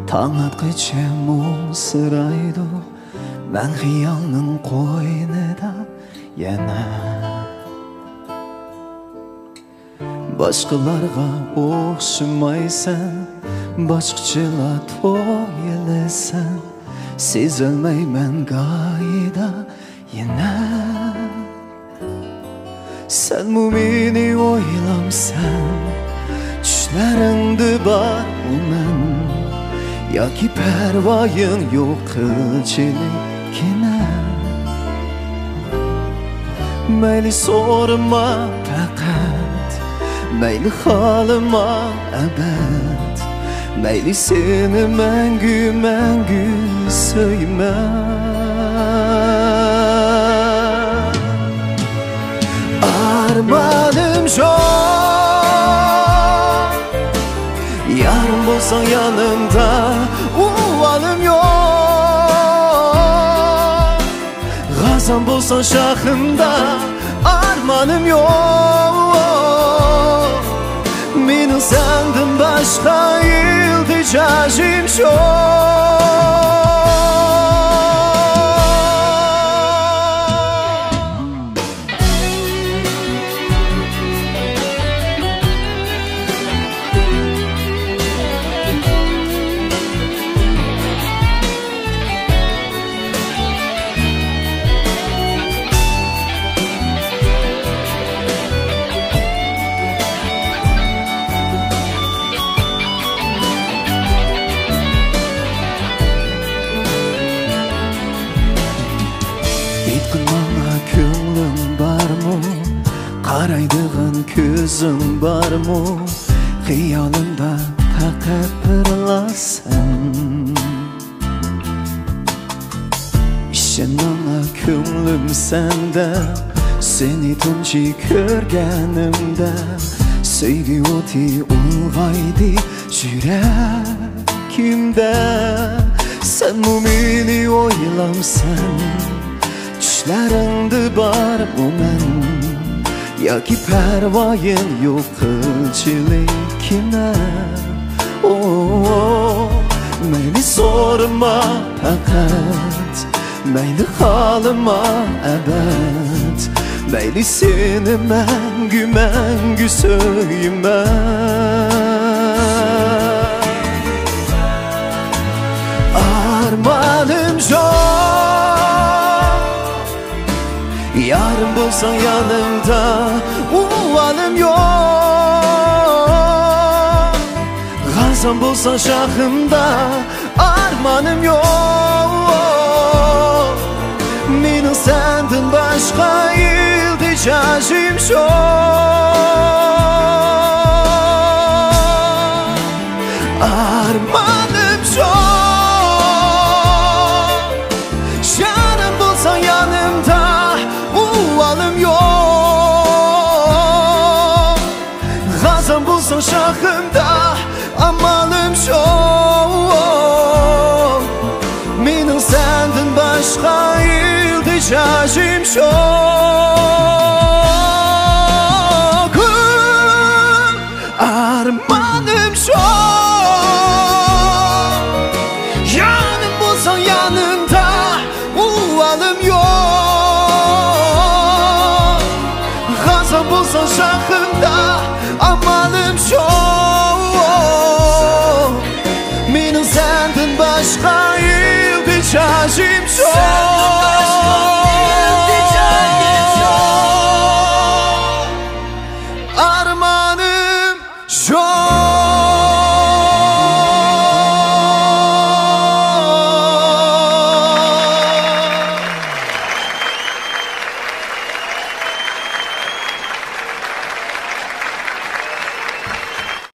Taң atqыча мұңсырайды, мән қиялның қойнында yana. Başqalarga o'xshamaysan, boshqachalar to'yilasan, sezolmayman g'oyida yana. Senmi meni o'ylamsan, tushlaringda bor uman, yoki parvoying yo'q qilchilikgina. Mayli so'rama faqat, mayli xolima abad, mayli seni mangu mangu so'yman. Armanim çok, yarın bulsan yanımda, uvalım yok. Gazan bulsan şahımda, armanım yok. Benim senden başka ilticacım çok. Bana ko'nglim barmi, qaraydigan ko'zim barmi, xiyolimda faqat birlasan. Ishonma ko'nglim senda, seni tunji ko'rganimda, sevgi o'ti ulg'aydi yurakimda. Senmi meni o'ylamsan, tushlaringda bor uman, yoki parvoying yo'q qilchilikgina. Mayli so'rama faqat, mayli xolima abad, mayli seni mangu mangu so'yman. Armanim çok, yarın bulsan yanımda, uvalım yok. Gazan bulsan şahımda, armanım yok. Benim senden başka ilticacım çok. Armanım çok, yarın bulsan yanımda, uvalım yok. Gazan bulsan şahımda, amalım çok. Benim senden başka ilticacım çok. Armanım çok, yanım bulsan yanımda, uvalım yok. Gazan bulsan şahımda, amalım çok. Benim senden başka ilticacım çok.